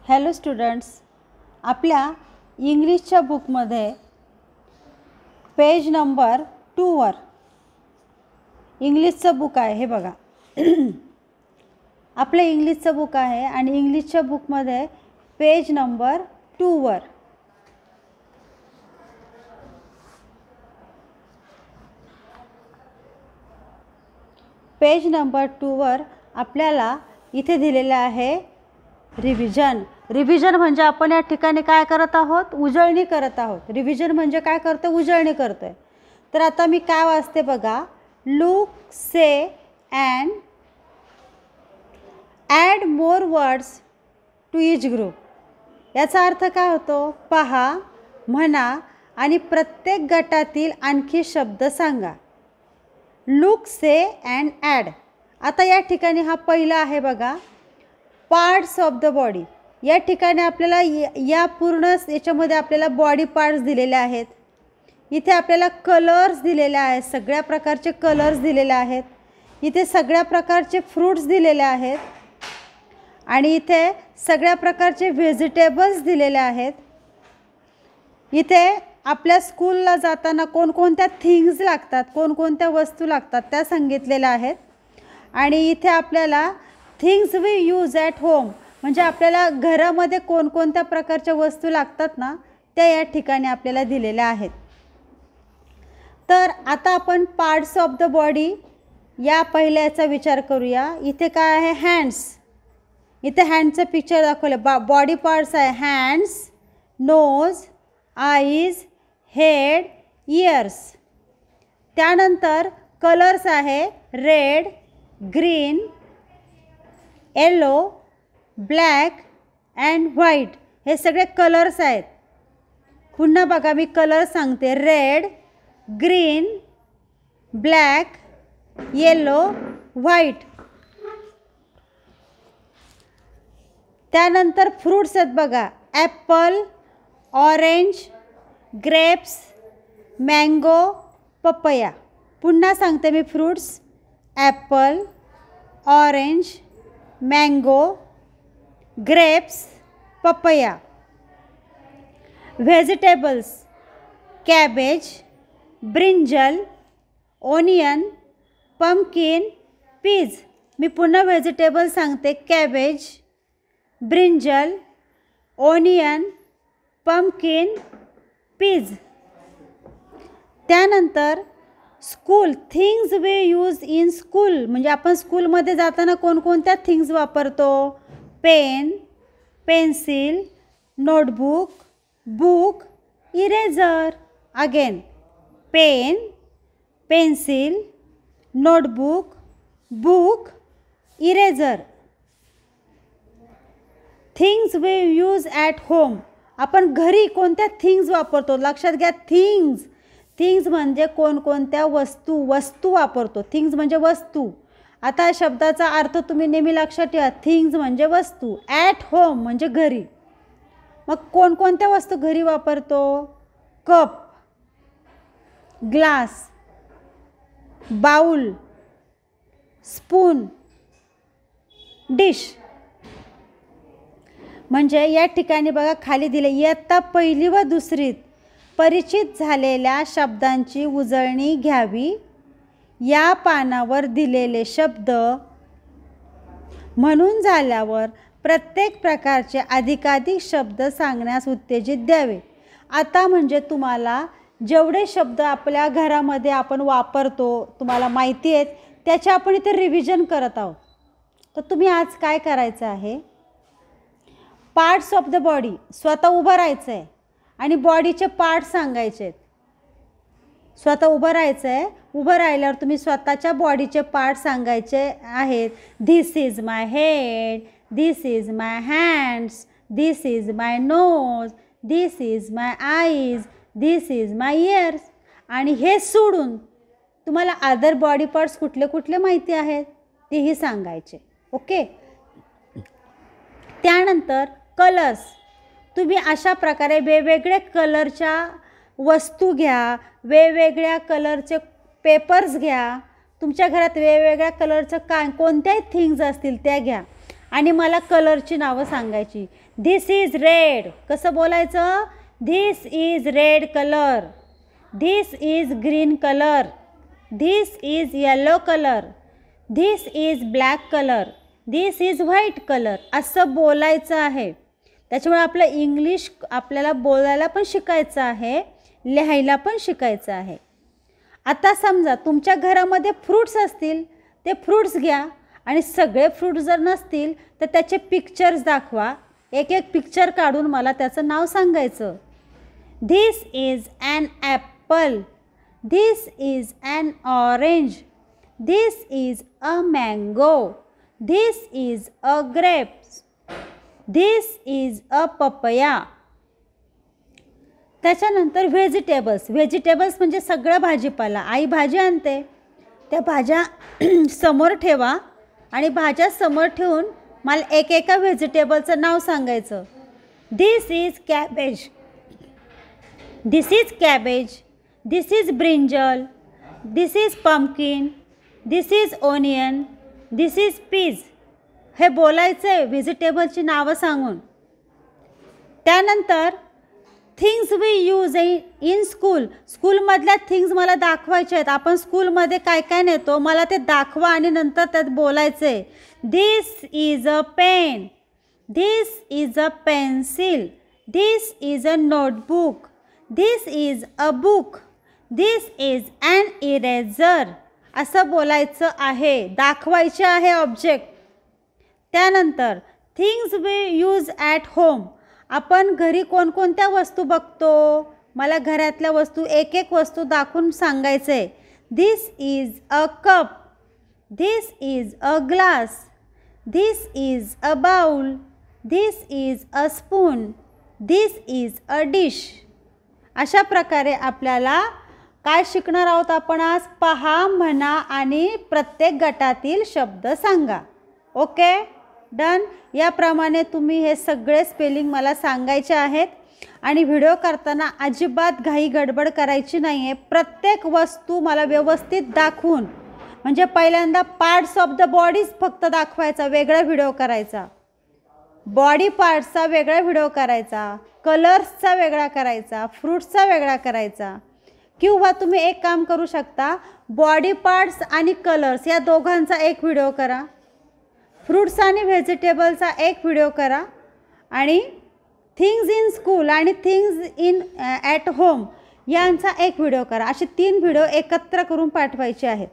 Hello students, आपल्या इंग्लिशच्या बुकमध्ये page number 2 इंग्लिशचं book आहे. हे बघा आपलं इंग्लिशचं बुक आहे आणि इंग्लिशच्या बुकमध्ये पेज नंबर 2 पेज नंबर 2 आपल्याला इथे दिलेलं आहे रिव्हिजन म्हणजे आपण या ठिकाणी काय करत आहोत, उजळणी करत आहोत. रिव्हिजन म्हणजे काय करतो, उजळणी करतोय. तर आता मी काय वाचते बघा, look, say and add more words to each group. याचा अर्थ काय होतो, पहा, म्हणा आणि प्रत्येक गटातील आणखी शब्द सांगा. Look, say and add. आता या ठिकाणी हा पहिला आहे बघा, पार्ट्स ऑफ द बॉडी. या ठिकाणी आपल्याला या पूर्ण याच्यामध्ये आपल्याला बॉडी पार्ट्स दिलेले आहेत. इथे आपल्याला कलर्स दिलेले आहेत, सगळ्या प्रकारचे कलर्स दिलेले आहेत. इथे सगळ्या प्रकारचे फ्रूट्स दिलेले आहेत आणि इथे सगळ्या प्रकारचे व्हेजिटेबल्स दिलेले आहेत. इथे आपल्या स्कूलला जाताना कोणकोणत्या थिंग्स लागतात, कोणकोणत्या वस्तू लागतात त्या सांगितलेल्या आहेत. आणि इथे आपल्याला things we use at home म्हणजे आपल्याला घरामध्ये कोणकोणत्या प्रकारच्या वस्तू लागतात ना, त्या या ठिकाणी आपल्याला दिलेल्या आहेत. तर आता आपण पार्ट्स ऑफ द बॉडी या पहिल्याचा विचार करूया. इथे काय आहे, हँड्स. इथे हँडचं पिक्चर दाखवलं. बॉडी पार्ट्स आहे hands, nose, eyes, head, ears. त्यानंतर कलर्स आहे red, green, yellow, black and white. हे सगळे कलर्स आहेत. पुन्हा बघा मी कलर सांगते, red, green, black, yellow, white. त्यानंतर फ्रूट्स आहेत बघा, apple, orange, grapes, mango, papaya. पुन्हा सांगते मी fruits, apple, orange, mango, grapes, papaya. Vegetables, cabbage, brinjal, onion, pumpkin, peas. मी पुन्हा व्हेजिटेबल सांगते, कॅबेज, ब्रिंजल, ओनियन, पंपकिन, पीज. त्यानंतर school, things we use in school म्हणजे आपण स्कूलमध्ये जाताना कोणकोणत्या थिंग्स वापरतो, pen, pencil, notebook, book, eraser. Again pen, pencil, notebook, book, eraser. Things we use at home, आपण घरी कोणत्या थिंग्स वापरतो. लक्षात घ्या, थिंग्स म्हणजे कोणकोणत्या वस्तू वापरतो. थिंग्स म्हणजे वस्तू. आता शब्दाचा अर्थ तुम्ही नेहमी लक्षात ठेवा, थिंग्स म्हणजे वस्तू, ॲट होम म्हणजे घरी. मग कोणकोणत्या वस्तू घरी वापरतो, cup, glass, bowl, spoon, dish. म्हणजे या ठिकाणी बघा खाली दिले, इयत्ता 1ली व 2रीत परिचित झालेल्या शब्दांची उजळणी घ्यावी. या पानावर दिलेले शब्द म्हणून झाल्यावर प्रत्येक प्रकारचे अधिकाधिक शब्द सांगण्यास उत्तेजित द्यावे. आता म्हणजे तुम्हाला जेवढे शब्द आपल्या घरामध्ये आपण वापरतो, तुम्हाला माहिती आहेत, त्याचे आपण इथे रिव्हिजन करत आहोत. तर तुम्ही आज काय करायचं आहे, पार्ट्स ऑफ द बॉडी, स्वतः उभं राहायचं आहे आणि बॉडीचे पार्ट्स सांगायचे आहेत. स्वतः उभं राहायचं आहे. उभं राहिल्यावर तुम्ही स्वतःच्या बॉडीचे पार्ट सांगायचे आहेत. This is my head, this is my hands, this is my knows, this is my eyes, this is my years. आणि हे सोडून तुम्हाला अदर बॉडी पार्ट्स कुठले कुठले माहिती आहेत तेही सांगायचे. ओके. त्यानंतर कलर्स, तुम्ही अशा प्रकारे वेगवेगळे कलरच्या वस्तू घ्या, वेगवेगळ्या कलरचे पेपर्स घ्या. तुमच्या घरात वेगवेगळ्या कलरचं कोणत्याही थिंग्स असतील त्या घ्या आणि मला कलरची नावं सांगायची. धिस इज रेड कसं बोलायचं? This is red colour. This is green colour. This is yellow colour. This is black colour. This is white colour असं बोलायचं आहे. त्याच्यामुळे आपलं इंग्लिश आपल्याला बोलायला पण शिकायचं आहे, लिहायला पण शिकायचं आहे. आता समजा तुमच्या घरामध्ये फ्रूट्स असतील, ते फ्रूट्स घ्या आणि सगळे फ्रूट्स जर नसतील तर त्याचे पिक्चर्स दाखवा. एक एक पिक्चर काढून मला त्याचं नाव सांगायचं. This is an apple. This is an orange. This is a mango. This is a grapes. This is a papaya. त्याच्यानंतर व्हेजिटेबल्स. व्हेजिटेबल्स म्हणजे सगळं भाजीपाला. आई भाजी आणते, त्या भाज्या समोर ठेवा आणि भाज्या समोर ठेवून मला एक एका व्हेजिटेबलचं नाव सांगायचं. This is cabbage. This is cabbage. This is brinjal. This is pumpkin. This is onion. This is peas. हे बोलायचं आहे व्हेजिटेबलची नावं सांगून. त्यानंतर things we use in school. स्कूलमधल्या थिंग्स मला दाखवायच्या आहेत. आपण स्कूलमध्ये काय काय नेतो मला ते दाखवा आणि नंतर त्यात बोलायचं आहे. This is a pen. This is a pencil. This is a notebook. This is a book. This is an eraser असं बोलायचं आहे, दाखवायचे आहे ऑब्जेक्ट. त्यानंतर things we use at home. आपण घरी कोणकोणत्या वस्तू बघतो मला घरातल्या वस्तू एक एक वस्तू दाखवून सांगायचं आहे. This is a cup. This is a glass. This is a bowl. This is a spoon. This is a dish. अशा प्रकारे आपल्याला काय शिकणार आहोत आपण आज? पहा, म्हणा आणि प्रत्येक गटातील शब्द सांगा. Okay, done. याप्रमाणे तुम्ही हे सगळे स्पेलिंग मला सांगायचे आहेत आणि व्हिडिओ करताना अजिबात घाई गडबड करायची नाही आहे. प्रत्येक वस्तू मला व्यवस्थित दाखवून, म्हणजे पहिल्यांदा पार्ट्स ऑफ द बॉडीज फक्त दाखवायचा, वेगळा व्हिडिओ करायचा. बॉडी पार्ट्सचा वेगळा व्हिडिओ करायचा. कलर्सचा वेगळा करायचा. फ्रूट्सचा वेगळा करायचा. किंवा तुम्ही एक काम करू शकता, बॉडी पार्ट्स आणि कलर्स या दोघांचा एक व्हिडिओ करा. फ्रूट्स आणि व्हेजिटेबलचा एक व्हिडिओ करा आणि थिंग्स इन स्कूल आणि थिंग्स इन ॲट होम यांचा एक व्हिडिओ करा. असे 3 व्हिडिओ एकत्र करून पाठवायचे आहेत.